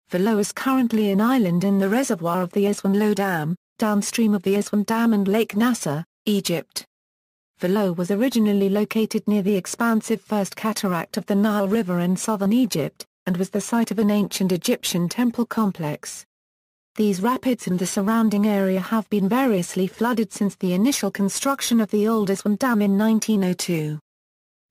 Philae is currently an island in the reservoir of the ALll Dam, downstream of the ALll Dam and Lake Nasser, Egypt. Philae was originally located near the expansive First Cataract of the Nile River in southern Egypt, and was the site of an ancient Egyptian temple complex. These rapids and the surrounding area have been variously flooded since the initial construction of the old ALll Dam in 1902.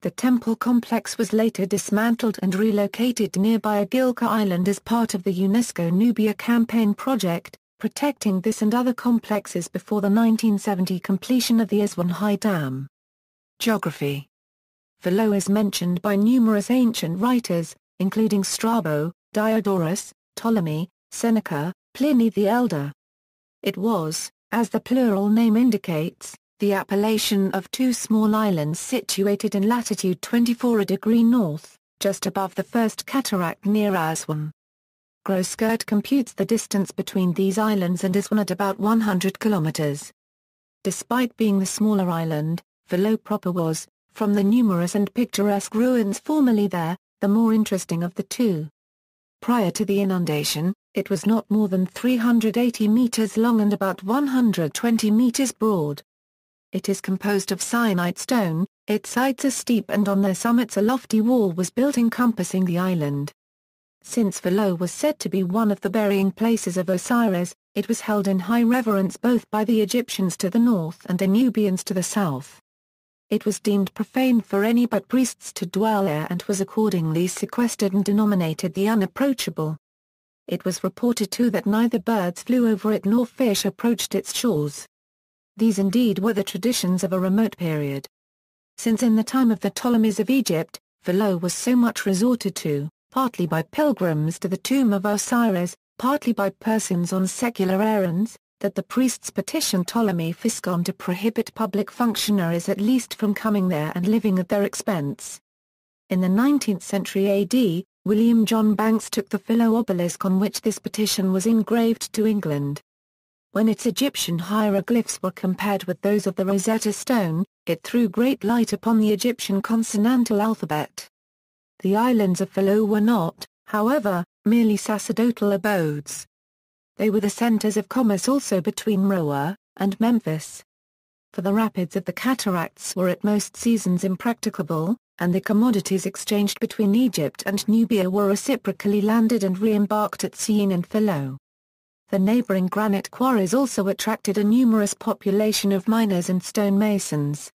The temple complex was later dismantled and relocated to nearby Agilka Island as part of the UNESCO Nubia Campaign project, protecting this and other complexes before the 1970 completion of the Aswan Dam. Geography. Philae is mentioned by numerous ancient writers, including Strabo, Diodorus, Ptolemy, Seneca, Pliny the Elder. It was, as the plural name indicates, the appellation of two small islands situated in latitude 24° north, just above the First Cataract near Aswan. Grossgert computes the distance between these islands and Aswan at about 100 kilometers. Despite being the smaller island, Philae proper was, from the numerous and picturesque ruins formerly there, the more interesting of the two. Prior to the inundation, it was not more than 380 meters long and about 120 meters broad. It is composed of syenite stone, its sides are steep and on their summits a lofty wall was built encompassing the island. Since Philae was said to be one of the burying places of Osiris, it was held in high reverence both by the Egyptians to the north and the Nubians to the south. It was deemed profane for any but priests to dwell there and was accordingly sequestered and denominated the Unapproachable. It was reported too that neither birds flew over it nor fish approached its shores. These indeed were the traditions of a remote period. Since in the time of the Ptolemies of Egypt, Philae was so much resorted to, partly by pilgrims to the tomb of Osiris, partly by persons on secular errands, that the priests petitioned Ptolemy Physcon to prohibit public functionaries at least from coming there and living at their expense. In the 19th century AD, William John Banks took the Philae obelisk on which this petition was engraved to England. When its Egyptian hieroglyphs were compared with those of the Rosetta Stone, it threw great light upon the Egyptian consonantal alphabet. The islands of Philae were not, however, merely sacerdotal abodes. They were the centers of commerce also between Roa and Memphis. For the rapids of the cataracts were at most seasons impracticable, and the commodities exchanged between Egypt and Nubia were reciprocally landed and re-embarked at Syene and Philae. The neighboring granite quarries also attracted a numerous population of miners and stonemasons.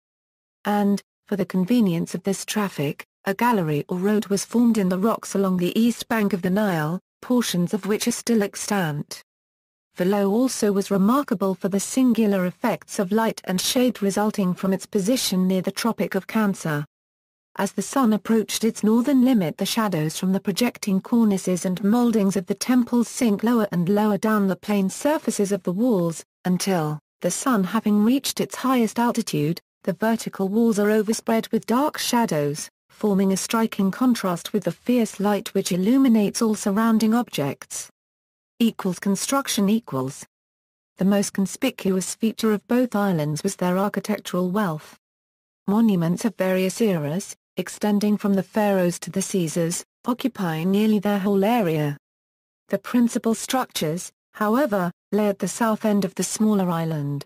And, for the convenience of this traffic, a gallery or road was formed in the rocks along the east bank of the Nile, portions of which are still extant. Philae also was remarkable for the singular effects of light and shade resulting from its position near the Tropic of Cancer. As the sun approached its northern limit, the shadows from the projecting cornices and moldings of the temples sink lower and lower down the plane surfaces of the walls, until, the sun having reached its highest altitude, the vertical walls are overspread with dark shadows, forming a striking contrast with the fierce light which illuminates all surrounding objects. Construction. The most conspicuous feature of both islands was their architectural wealth. Monuments of various eras, extending from the pharaohs to the Caesars, occupy nearly their whole area. The principal structures, however, lay at the south end of the smaller island.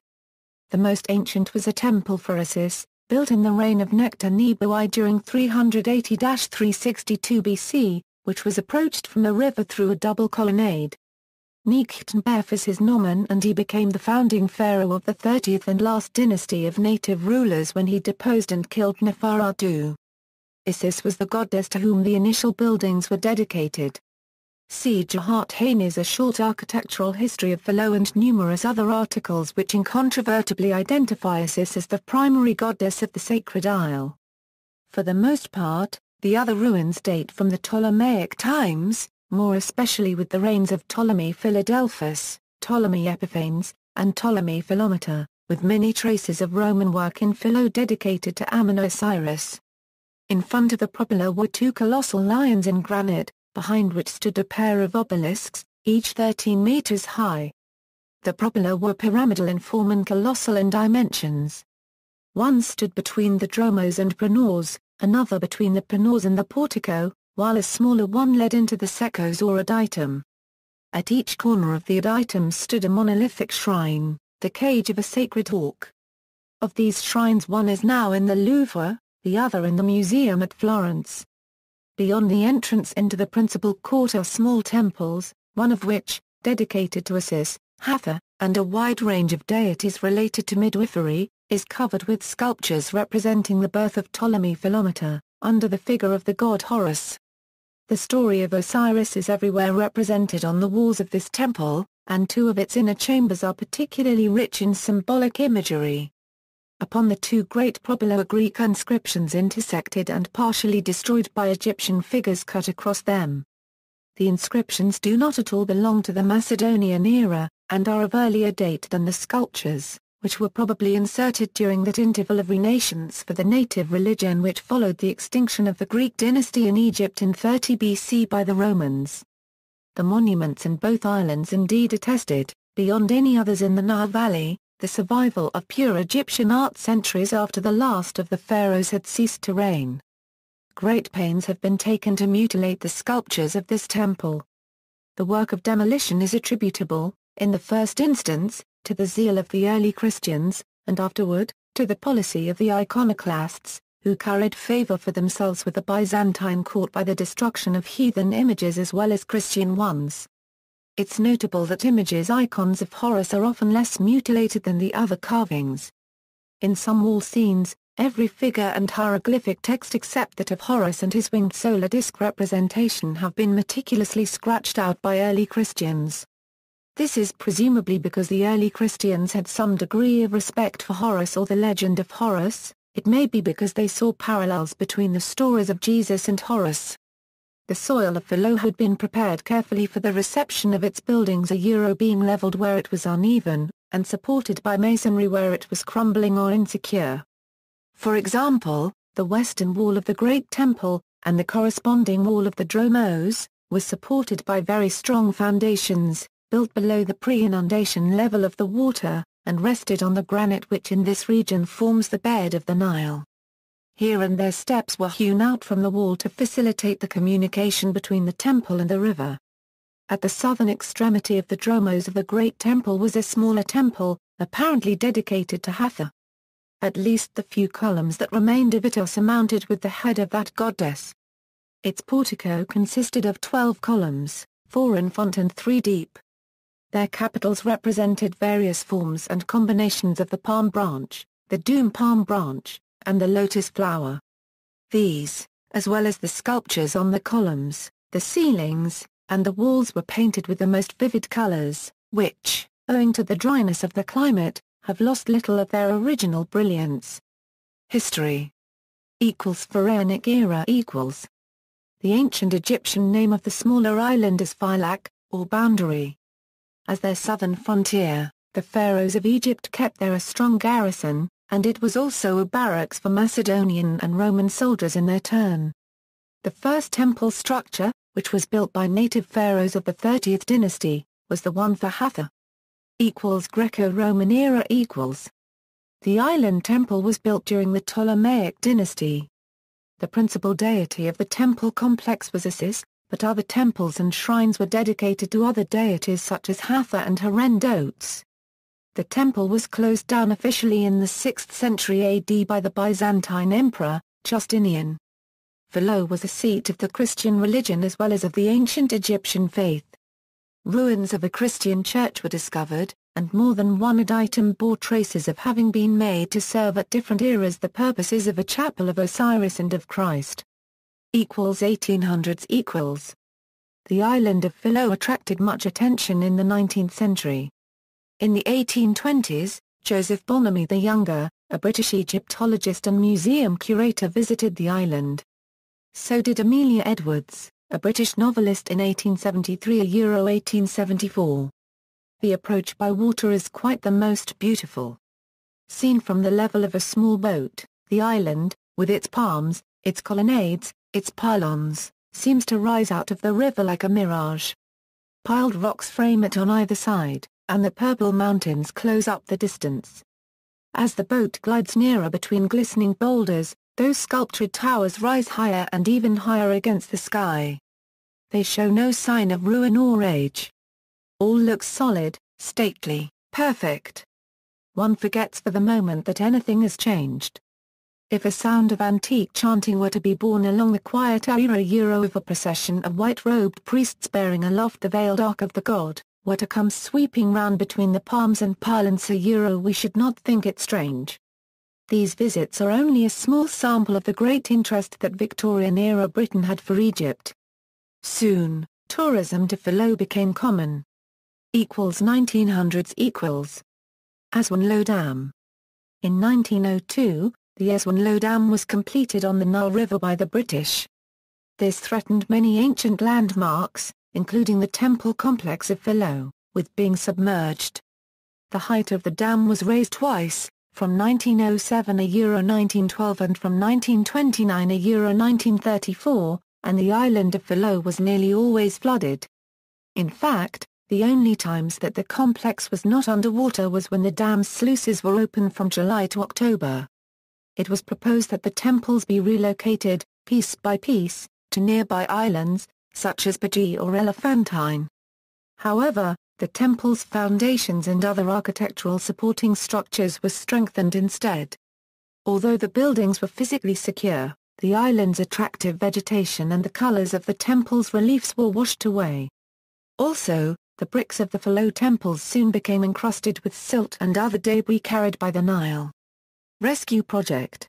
The most ancient was a temple for Isis, built in the reign of Nectar-Nebu I during 380–362 BC, which was approached from the river through a double colonnade. Nekhtenbef is his nomen and he became the founding pharaoh of the 30th and last dynasty of native rulers when he deposed and killed Neferatu. Isis was the goddess to whom the initial buildings were dedicated. See Jahat Hanes' A Short Architectural History of Philae and numerous other articles which incontrovertibly identify Isis as the primary goddess of the sacred isle. For the most part, the other ruins date from the Ptolemaic times, more especially with the reigns of Ptolemy Philadelphus, Ptolemy Epiphanes, and Ptolemy Philometor, with many traces of Roman work in Philae dedicated to Ammon-Osiris. In front of the propyla were two colossal lions in granite, behind which stood a pair of obelisks, each 13 meters high. The propyla were pyramidal in form and colossal in dimensions. One stood between the dromos and pronaos, another between the pronaos and the portico, while a smaller one led into the sekos or adytum. At each corner of the items stood a monolithic shrine, the cage of a sacred hawk. Of these shrines one is now in the Louvre, the other in the museum at Florence. Beyond the entrance into the principal court are small temples, one of which, dedicated to Isis, Hathor, and a wide range of deities related to midwifery, is covered with sculptures representing the birth of Ptolemy Philometor, under the figure of the god Horus. The story of Osiris is everywhere represented on the walls of this temple, and two of its inner chambers are particularly rich in symbolic imagery. Upon the two great Propyloa Greek inscriptions intersected and partially destroyed by Egyptian figures cut across them. The inscriptions do not at all belong to the Macedonian era, and are of earlier date than the sculptures, which were probably inserted during that interval of renaissance for the native religion which followed the extinction of the Greek dynasty in Egypt in 30 BC by the Romans. The monuments in both islands indeed attested, beyond any others in the Nile Valley, the survival of pure Egyptian art centuries after the last of the pharaohs had ceased to reign. Great pains have been taken to mutilate the sculptures of this temple. The work of demolition is attributable, in the first instance, to the zeal of the early Christians, and afterward, to the policy of the iconoclasts, who carried favor for themselves with the Byzantine court by the destruction of heathen images as well as Christian ones. It's notable that images icons of Horus are often less mutilated than the other carvings. In some wall scenes, every figure and hieroglyphic text except that of Horus and his winged solar disk representation have been meticulously scratched out by early Christians. This is presumably because the early Christians had some degree of respect for Horus or the legend of Horus. It may be because they saw parallels between the stories of Jesus and Horus. The soil of Philae had been prepared carefully for the reception of its buildings, being leveled where it was uneven, and supported by masonry where it was crumbling or insecure. For example, the western wall of the Great Temple, and the corresponding wall of the Dromos, was supported by very strong foundations, built below the pre-inundation level of the water, and rested on the granite which in this region forms the bed of the Nile. Here and there steps were hewn out from the wall to facilitate the communication between the temple and the river. At the southern extremity of the Dromos of the Great Temple was a smaller temple, apparently dedicated to Hathor. At least the few columns that remained of it are surmounted with the head of that goddess. Its portico consisted of 12 columns, 4 in front and 3 deep. Their capitals represented various forms and combinations of the palm branch, the doom palm branch, and the lotus flower. These, as well as the sculptures on the columns, the ceilings, and the walls were painted with the most vivid colors, which, owing to the dryness of the climate, have lost little of their original brilliance. History Pharaonic era The ancient Egyptian name of the smaller island is Philae, or boundary. As their southern frontier, the pharaohs of Egypt kept there a strong garrison, and it was also a barracks for Macedonian and Roman soldiers in their turn. The first temple structure, which was built by native pharaohs of the 30th dynasty, was the one for Hathor. Greco-Roman era The island temple was built during the Ptolemaic dynasty. The principal deity of the temple complex was Isis, but other temples and shrines were dedicated to other deities such as Hathor and Horendotes. The temple was closed down officially in the 6th century AD by the Byzantine Emperor, Justinian. Philae was a seat of the Christian religion as well as of the ancient Egyptian faith. Ruins of a Christian church were discovered, and more than one item bore traces of having been made to serve at different eras the purposes of a chapel of Osiris and of Christ. 1800s The island of Philae attracted much attention in the 19th century. In the 1820s, Joseph Bonamy the Younger, a British Egyptologist and museum curator, visited the island. So did Amelia Edwards, a British novelist, in 1873–1874. The approach by water is quite the most beautiful. Seen from the level of a small boat, the island, with its palms, its colonnades, its pylons, seems to rise out of the river like a mirage. Piled rocks frame it on either side, and the purple mountains close up the distance. As the boat glides nearer between glistening boulders, those sculptured towers rise higher and even higher against the sky. They show no sign of ruin or age. All looks solid, stately, perfect. One forgets for the moment that anything has changed. If a sound of antique chanting were to be borne along the quiet era of a procession of white-robed priests bearing aloft the veiled ark of the god, were to come sweeping round between the palms and pylons we should not think it strange. These visits are only a small sample of the great interest that Victorian-era Britain had for Egypt. Soon, tourism to Philae became common. 1900s. ALll Dam. In 1902, the ALll Dam was completed on the Nile River by the British. This threatened many ancient landmarks, including the temple complex of Philae, with being submerged. The height of the dam was raised twice, from 1907 1912 and from 1929 1934, and the island of Philae was nearly always flooded. In fact, the only times that the complex was not underwater was when the dam's sluices were open from July to October. It was proposed that the temples be relocated, piece by piece, to nearby islands, such as Philae or Elephantine. However, the temple's foundations and other architectural supporting structures were strengthened instead. Although the buildings were physically secure, the island's attractive vegetation and the colors of the temple's reliefs were washed away. Also, the bricks of the Philae temples soon became encrusted with silt and other debris carried by the Nile. Rescue Project.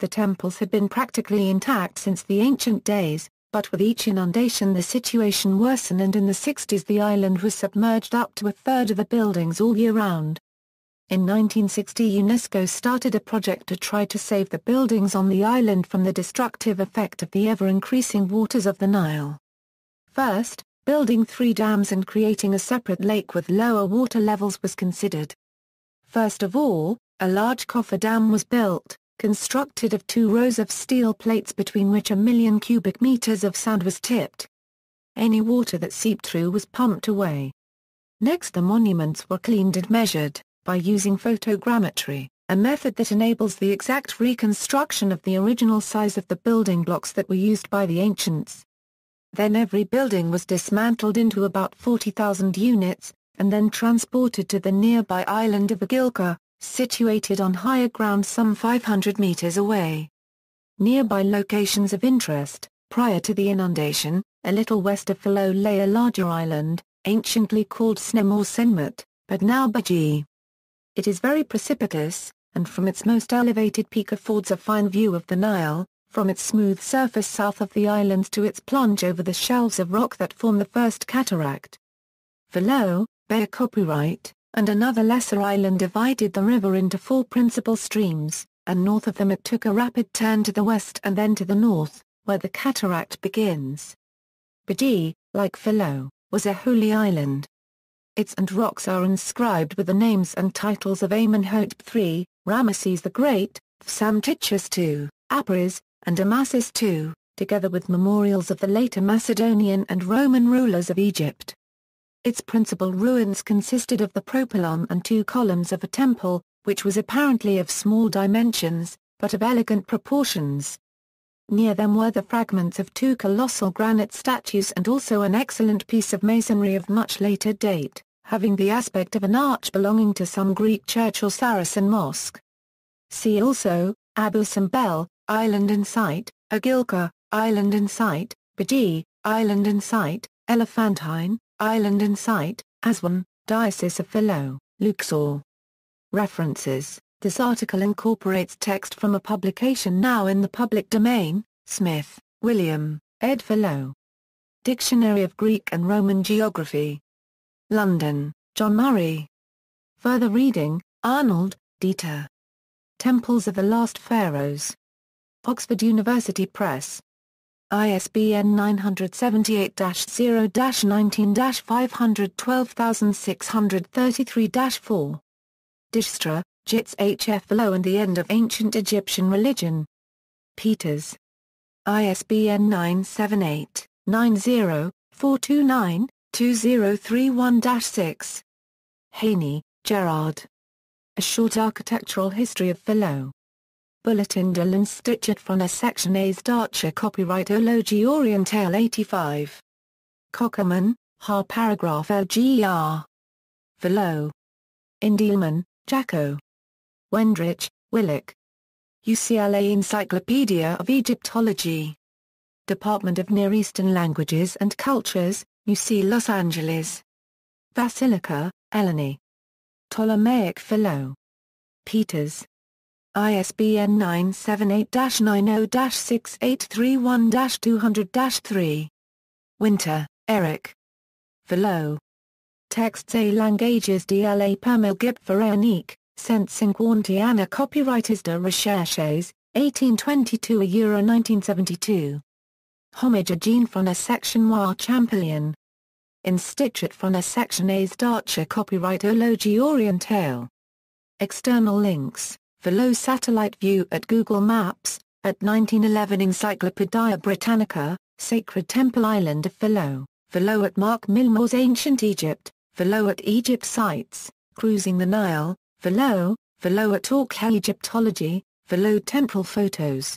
The temples had been practically intact since the ancient days, but with each inundation the situation worsened, and in the 60s the island was submerged up to a third of the buildings all year round. In 1960 UNESCO started a project to try to save the buildings on the island from the destructive effect of the ever-increasing waters of the Nile. First, building 3 dams and creating a separate lake with lower water levels was considered. First of all, a large coffer dam was built, constructed of 2 rows of steel plates between which 1 million cubic meters of sand was tipped. Any water that seeped through was pumped away. Next, the monuments were cleaned and measured, by using photogrammetry, a method that enables the exact reconstruction of the original size of the building blocks that were used by the ancients. Then every building was dismantled into about 40,000 units, and then transported to the nearby island of Agilka, situated on higher ground some 500 meters away. Nearby locations of interest: prior to the inundation, a little west of Philae lay a larger island, anciently called Snem or Senmut, but now Baji. It is very precipitous, and from its most elevated peak affords a fine view of the Nile, from its smooth surface south of the islands to its plunge over the shelves of rock that form the first cataract. Philae, Bayer copyright, and another lesser island divided the river into 4 principal streams, and north of them it took a rapid turn to the west and then to the north, where the cataract begins. Baji, like Philae, was a holy island. Its and rocks are inscribed with the names and titles of Amenhotep III, Ramesses the Great, Psamtichus II, Apries, and Amasis II, together with memorials of the later Macedonian and Roman rulers of Egypt. Its principal ruins consisted of the propylon and 2 columns of a temple, which was apparently of small dimensions, but of elegant proportions. Near them were the fragments of 2 colossal granite statues and also an excellent piece of masonry of much later date, having the aspect of an arch belonging to some Greek church or Saracen mosque. See also, Abu Simbel, Island and Site, Agilka, Island and Site, Baji, Island and Site, Elephantine, Island and Site, Aswan, Diocese of Philae, Luxor. References: This article incorporates text from a publication now in the public domain. Smith, William, ed. Philae. Dictionary of Greek and Roman Geography. London, John Murray. Further reading: Arnold, Dieter. Temples of the Last Pharaohs. Oxford University Press. ISBN 978-0-19-512633-4. Dijkstra, Jits H. F. Philae and the End of Ancient Egyptian Religion. Peters. ISBN 978-90-429-2031-6. Haney, Gerard. A Short Architectural History of Philae. Bulletin de l'Institut français section A's Darcher copyright Ologie Orientale 85. Cockerman, Ha paragraph LGR. Philae. Indielman, Jacko. Wendrich, Willick. UCLA Encyclopedia of Egyptology. Department of Near Eastern Languages and Cultures, UC Los Angeles. Basilica, Eleni. Ptolemaic Philae. Peters. ISBN 978-90-6831-200-3. Winter, Eric. Philae. Textes et langages de la première guerre pharaonique, 151 Copyrights de recherches, 1822 à 1972. Homage à Jean von a section War Champollion. Institut von a section A's Darcher Copyrightologie Orientale. External links, Philae Satellite View at Google Maps, at 1911 Encyclopaedia Britannica, Sacred Temple Island of Philae, Philae at Mark Milmore's Ancient Egypt, Philae at Egypt Sites, Cruising the Nile, Philae at ALll Egyptology, Philae Temporal Photos.